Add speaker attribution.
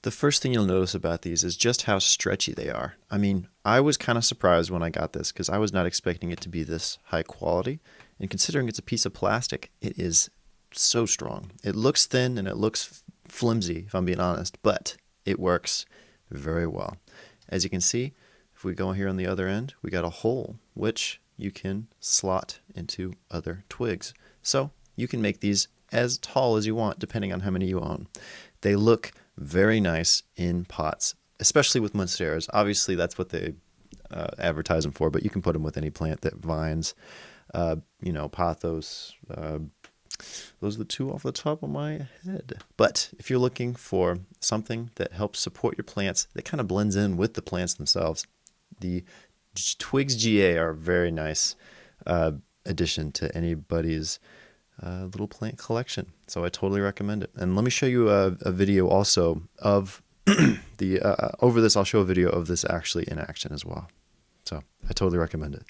Speaker 1: The first thing you'll notice about these is just how stretchy they are. I mean, I was kind of surprised when I got this because I was not expecting it to be this high quality. And considering it's a piece of plastic, it is so strong. It looks thin and it looks flimsy, if I'm being honest, but it works very well. As you can see, if we go here on the other end, we got a hole which you can slot into other twigs. So you can make these as tall as you want depending on how many you own. They look very nice in pots, especially with monsteras. Obviously, that's what they advertise them for, but you can put them with any plant that vines, pothos. Those are the two off the top of my head. But if you're looking for something that helps support your plants, that kind of blends in with the plants themselves, the Twigs GA are a very nice addition to anybody's little plant collection. So I totally recommend it. And let me show you a video also of over this. I'll show a video of this actually in action as well. So I totally recommend it.